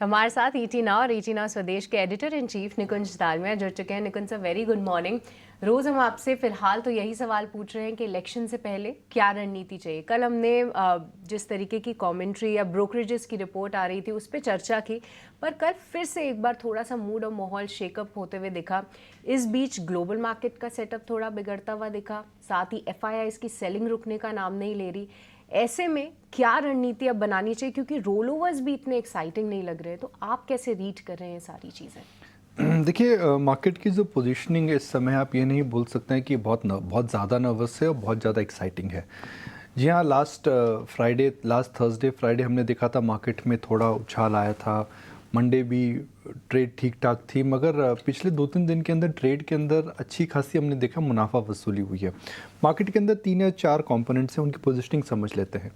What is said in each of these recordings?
हमारे साथ ET now और ईटी नाउ स्वदेश के एडिटर इन चीफ निकुंज दालमिया जुड़ चुके हैं। निकुंज सर, वेरी गुड मॉर्निंग। रोज हम आपसे फिलहाल तो यही सवाल पूछ रहे हैं कि इलेक्शन से पहले क्या रणनीति चाहिए। कल हमने जिस तरीके की कमेंट्री या ब्रोकरेजेस की रिपोर्ट आ रही थी उस पर चर्चा की, पर कल फिर से एक बार थोड़ा सा मूड और माहौल शेकअप होते हुए दिखा। इस बीच ग्लोबल मार्केट का सेटअप थोड़ा बिगड़ता हुआ दिखा, साथ ही एफआईआई की सेलिंग रुकने का नाम नहीं ले रही। ऐसे में क्या रणनीति अब बनानी चाहिए, क्योंकि रोल ओवर्स भी इतने एक्साइटिंग नहीं लग रहे, तो आप कैसे रीड कर रहे हैं सारी चीज़ें? देखिए, मार्केट की जो पोजीशनिंग है इस समय, आप ये नहीं बोल सकते हैं कि बहुत ज़्यादा नर्वस है और बहुत ज़्यादा एक्साइटिंग है। जी हाँ, लास्ट थर्सडे फ्राइडे हमने देखा था मार्केट में थोड़ा उछाल आया था। मंडे भी ट्रेड ठीक ठाक थी, मगर पिछले 2-3 दिन के अंदर ट्रेड के अंदर अच्छी खासी हमने देखा मुनाफा वसूली हुई है। मार्केट के अंदर 3 या 4 कंपोनेंट्स हैं, उनकी पोजीशनिंग समझ लेते हैं।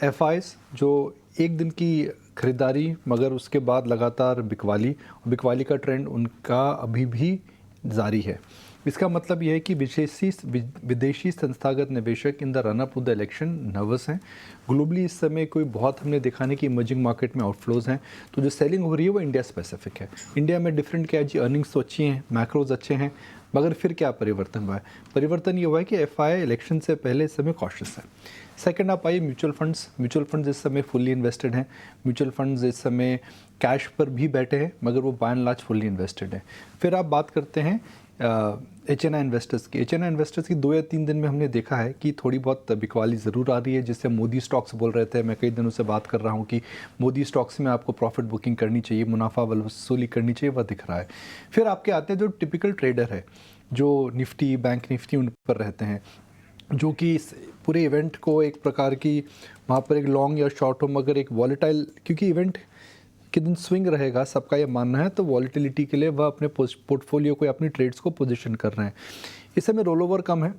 एफआईज जो एक दिन की खरीदारी, मगर उसके बाद लगातार बिकवाली का ट्रेंड उनका अभी भी जारी है। इसका मतलब यह है कि विदेशी संस्थागत निवेशक in the run up to the election nervous हैं। ग्लोबली इस समय कोई बहुत हमने देखा नहीं कि इमर्जिंग मार्केट में आउटफ्लोज हैं, तो जो सेलिंग हो रही है वो इंडिया स्पेसिफिक है। इंडिया में डिफरेंट क्या है जी, अर्निंग्स तो अच्छी हैं, मैक्रोज अच्छे हैं, मगर फिर क्या परिवर्तन हुआ है? परिवर्तन ये हुआ है कि एफआई इलेक्शन से पहले इस समय कॉशियस है। सेकंड आप आइए म्यूचुअल फंड्स इस समय फुल्ली इन्वेस्टेड हैं। म्यूचुअल फंड्स इस समय कैश पर भी बैठे हैं, मगर वो by and large fully invested हैं। फिर आप बात करते हैं एचएनआई इन्वेस्टर्स की 2 या 3 दिन में हमने देखा है कि थोड़ी बहुत बिकवाली ज़रूर आ रही है, जिससे मोदी स्टॉक्स बोल रहे थे। मैं कई दिनों से बात कर रहा हूँ कि मोदी स्टॉक्स में आपको प्रॉफिट बुकिंग करनी चाहिए, मुनाफा वसूली करनी चाहिए, वह दिख रहा है। फिर आपके आते हैं जो टिपिकल ट्रेडर है, जो निफ्टी, बैंक निफ्टी उन पर रहते हैं, जो कि इस पूरे इवेंट को एक प्रकार की वहाँ पर एक लॉन्ग या शॉर्ट हो, मगर एक वॉलेटाइल, क्योंकि इवेंट के दिन स्विंग रहेगा सबका ये मानना है, तो वॉलेटिलिटी के लिए वह अपने पोर्टफोलियो को, अपनी ट्रेड्स को पोजीशन कर रहे हैं। इस समय रोल ओवर कम है,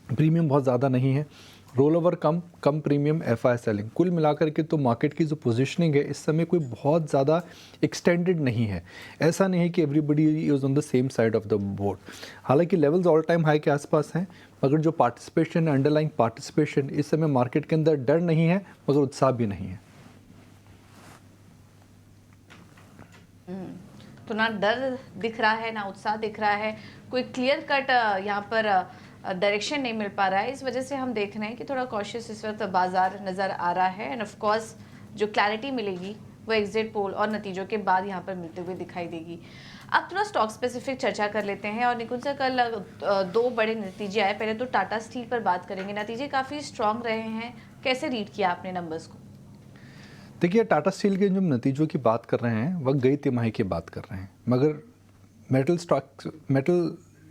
प्रीमियम बहुत ज़्यादा नहीं है। रोल ओवर कम प्रीमियम, एफआई सेलिंग, कुल मिलाकर के तो मार्केट की जो पोजीशनिंग है इस समय कोई बहुत ज़्यादा एक्सटेंडेड नहीं है। ऐसा नहीं है कि everybody is on the same side of the board. हालांकि लेवल्स ऑल टाइम हाई के आसपास हैं, मगर जो पार्टिसिपेशन, अंडरलाइंग पार्टिसिपेशन, इस समय मार्केट के अंदर डर नहीं है, मगर उत्साह भी नहीं है। तो ना डर दिख रहा है, ना उत्साह दिख रहा है, कोई क्लियर कट यहाँ पर डायरेक्शन नहीं मिल पा रहा है। इस वजह से हम देख रहे हैं कि थोड़ा कॉशियस इस वक्त बाजार नज़र आ रहा है। एंड ऑफ कोर्स जो क्लैरिटी मिलेगी वो एग्जिट पोल और नतीजों के बाद यहाँ पर मिलते हुए दिखाई देगी। अब थोड़ा स्टॉक स्पेसिफिक चर्चा कर लेते हैं। और निकुंज सर, कल 2 बड़े नतीजे आए। पहले तो टाटा स्टील पर बात करेंगे। नतीजे काफ़ी स्ट्रॉन्ग रहे हैं, कैसे रीड किया आपने नंबर्स को? देखिए, टाटा स्टील के जो नतीजों की बात कर रहे हैं वह गई तिमाही की बात कर रहे हैं, मगर मेटल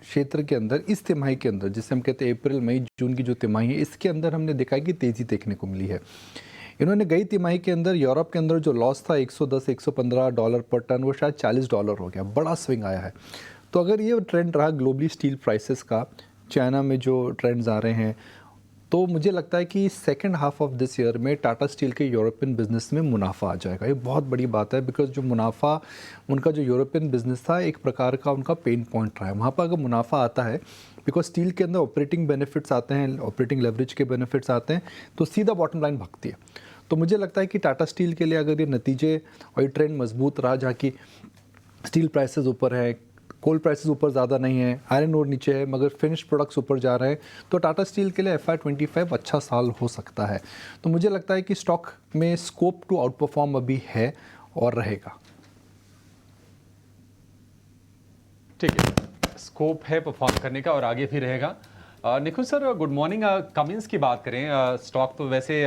क्षेत्र के अंदर इस तिमाही के अंदर, जिसे हम कहते हैं अप्रैल मई जून की जो तिमाही है, इसके अंदर हमने देखा है कि तेज़ी देखने को मिली है। इन्होंने गई तिमाही के अंदर यूरोप के अंदर जो लॉस था $110-115 पर टन, वो शायद $40 हो गया, बड़ा स्विंग आया है। तो अगर ये ट्रेंड रहा ग्लोबली स्टील प्राइसेस का, चाइना में जो ट्रेंड्स आ रहे हैं, तो मुझे लगता है कि second half of this year में टाटा स्टील के यूरोपियन बिजनेस में मुनाफा आ जाएगा। ये बहुत बड़ी बात है, बिकॉज जो मुनाफा उनका जो यूरोपियन बिजनेस था, एक प्रकार का उनका पेन पॉइंट रहा है। वहाँ पर अगर मुनाफा आता है, बिकॉज स्टील के अंदर ऑपरेटिंग बेनिफिट्स आते हैं, ऑपरेटिंग लेवरेज के बेनिफिट्स आते हैं, तो सीधा बॉटम लाइन भागती है। तो मुझे लगता है कि टाटा स्टील के लिए अगर ये नतीजे और ये ट्रेंड मजबूत रहा, जहाँ की स्टील प्राइसेस ऊपर है, कोल प्राइसेस ऊपर ज़्यादा नहीं है, आयरन ओर नीचे है, मगर फिनिश प्रोडक्ट्स ऊपर जा रहे हैं, तो टाटा स्टील के लिए FY25 अच्छा साल हो सकता है। तो मुझे लगता है कि स्टॉक में स्कोप टू आउट परफॉर्म अभी है और रहेगा। ठीक है, स्कोप है परफॉर्म करने का और आगे भी रहेगा। निखुन सर, गुड मॉर्निंग। कमिंस की बात करें, स्टॉक तो वैसे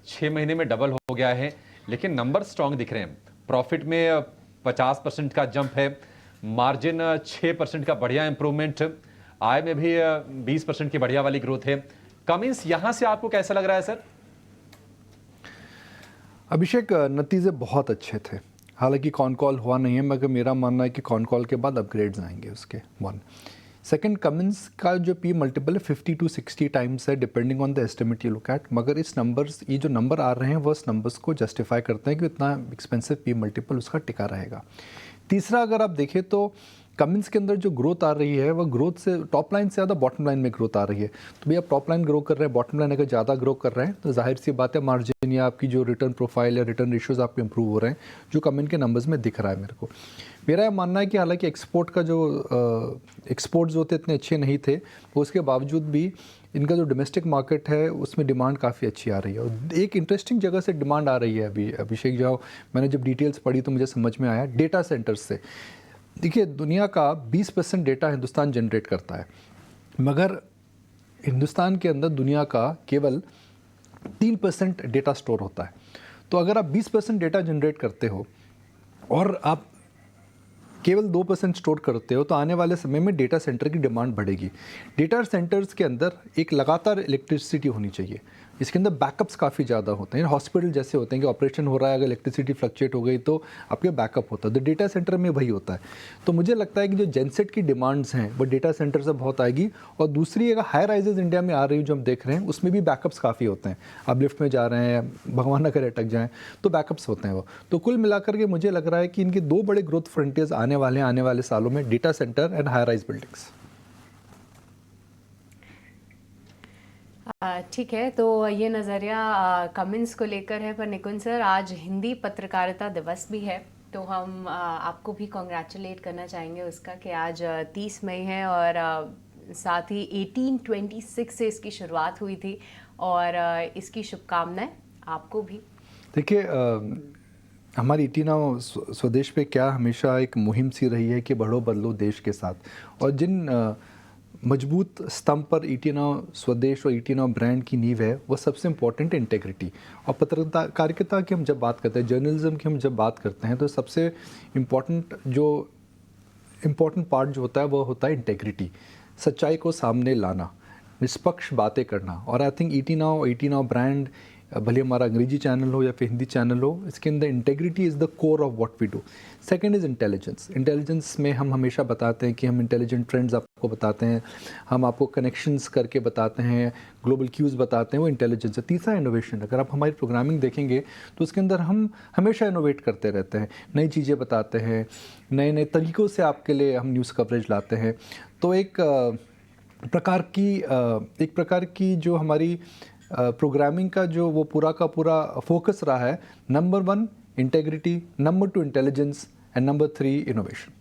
6 महीने में डबल हो गया है, लेकिन नंबर स्ट्रॉन्ग दिख रहे हैं। प्रॉफिट में 50% का जंप है, मार्जिन 6% का बढ़िया इंप्रूवमेंट, आय में भी 20% की बढ़िया वाली ग्रोथ है। कमिंस, यहां से आपको कैसा लग रहा है सर? अभिषेक, नतीजे बहुत अच्छे थे। हालांकि कॉन कॉल हुआ नहीं है, मगर मेरा मानना है कि कॉन कॉल के बाद अपग्रेड्स आएंगे उसके। 1 सेकंड, कमिंस का जो पी मल्टीपल है 50 to 60 टाइम्स है, depending on the estimate you look at. मगर ये जो नंबर आ रहे हैं वो इस नंबर्स को जस्टिफाई करते हैं कि इतना एक्सपेंसिव पी मल्टीपल उसका टिका रहेगा। तीसरा, अगर आप देखें तो कमिंस के अंदर जो ग्रोथ आ रही है, वह ग्रोथ से टॉप लाइन से ज़्यादा बॉटम लाइन में ग्रोथ आ रही है। तो भैया, टॉप लाइन ग्रो कर रहे हैं, बॉटम लाइन अगर ज़्यादा ग्रो कर रहे हैं, तो जाहिर सी बात है मार्जिन पोजीशन या आपकी जो रिटर्न प्रोफाइल या रिटर्न रेशियोज आपके इंप्रूव हो रहे हैं, जो कमिन के नंबर्स में दिख रहा है मेरे को। मेरा यह मानना है कि हालांकि एक्सपोर्ट का जो एक्सपोर्ट्स होते इतने अच्छे नहीं थे, उसके बावजूद भी इनका जो डोमेस्टिक मार्केट है उसमें डिमांड काफ़ी अच्छी आ रही है। और एक इंटरेस्टिंग जगह से डिमांड आ रही है अभी, अभिषेक जाओ, मैंने जब डिटेल्स पढ़ी तो मुझे समझ में आया डेटा सेंटर्स से। देखिए, दुनिया का 20% डेटा हिंदुस्तान जनरेट करता है, मगर हिंदुस्तान के अंदर दुनिया का केवल 3% डेटा स्टोर होता है। तो अगर आप 20% डेटा जनरेट करते हो और आप केवल 2% स्टोर करते हो, तो आने वाले समय में डेटा सेंटर की डिमांड बढ़ेगी। डेटा सेंटर्स के अंदर एक लगातार इलेक्ट्रिसिटी होनी चाहिए, इसके अंदर बैकअप्स काफ़ी ज़्यादा होते हैं। हॉस्पिटल जैसे होते हैं कि ऑपरेशन हो रहा है, अगर इलेक्ट्रिसिटी फ्लक्चुएट हो गई तो आपके बैकअप होता है, तो डेटा सेंटर में वही होता है। तो मुझे लगता है कि जो जेनसेट की डिमांड्स हैं वो डेटा सेंटर से बहुत आएगी। और दूसरी, अगर हाई राइजेज इंडिया में आ रही है जो हम देख रहे हैं, उसमें भी बैकअप्स काफ़ी होते हैं। आप लिफ्ट में जा रहे हैं, भगवान ना करे अटक जाएँ, तो बैकअप्स होते हैं वो। तो कुल मिलाकर के मुझे लग रहा है कि इनके 2 बड़े ग्रोथ फ्रंटियर्स आने वाले हैं आने वाले सालों में, data centre and high rise buildings. ठीक है, तो ये नज़रिया कमिंस को लेकर है। पर निकुंज सर, आज हिंदी पत्रकारिता दिवस भी है, तो हम आपको भी कॉन्ग्रेचुलेट करना चाहेंगे उसका कि आज 30 मई है और साथ ही 1826 से इसकी शुरुआत हुई थी, और इसकी शुभकामनाएं आपको भी। देखिए, हमारी 18 स्वदेश पे क्या हमेशा एक मुहिम सी रही है कि बढ़ो बदलो देश के साथ। और जिन मजबूत स्तंभ पर 18 स्वदेश और 18 ब्रांड की नींव है, वो सबसे इम्पोर्टेंट इंटेग्रिटी। और पत्रकारिता की हम जब बात करते हैं, जर्नलिज्म की हम जब बात करते हैं, तो सबसे इम्पोर्टेंट पार्ट जो होता है वो होता है इंटेग्रिटी, सच्चाई को सामने लाना, निष्पक्ष बातें करना। और आई थिंक 18 ब्रांड, भले हमारा अंग्रेजी चैनल हो या फिर हिंदी चैनल हो, इसके अंदर integrity is the core of what we do. Second is intelligence. Intelligence में हम हमेशा बताते हैं कि हम इंटेलिजेंट ट्रेंड्स आपको बताते हैं, हम आपको कनेक्शंस करके बताते हैं, ग्लोबल क्यूज़ बताते हैं, वो इंटेलिजेंस है। तीसरा, इनोवेशन। अगर आप हमारी प्रोग्रामिंग देखेंगे तो उसके अंदर हम हमेशा इनोवेट करते रहते हैं, नई चीज़ें बताते हैं, नए नए तरीक़ों से आपके लिए हम न्यूज़ कवरेज लाते हैं। तो एक प्रकार की जो हमारी प्रोग्रामिंग का जो वो पूरा का पूरा फोकस रहा है, number 1 integrity, number 2 intelligence and number 3 innovation.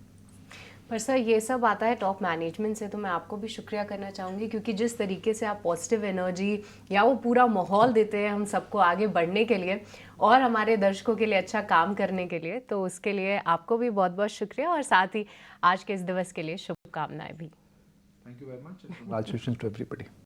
पर सर, ये सब आता है टॉप मैनेजमेंट से, तो मैं आपको भी शुक्रिया करना चाहूँगी, क्योंकि जिस तरीके से आप पॉजिटिव एनर्जी या वो पूरा माहौल देते हैं हम सबको आगे बढ़ने के लिए और हमारे दर्शकों के लिए अच्छा काम करने के लिए, तो उसके लिए आपको भी बहुत बहुत शुक्रिया, और साथ ही आज के इस दिवस के लिए शुभकामनाएं भी। Thank you very much. Congratulations to everybody.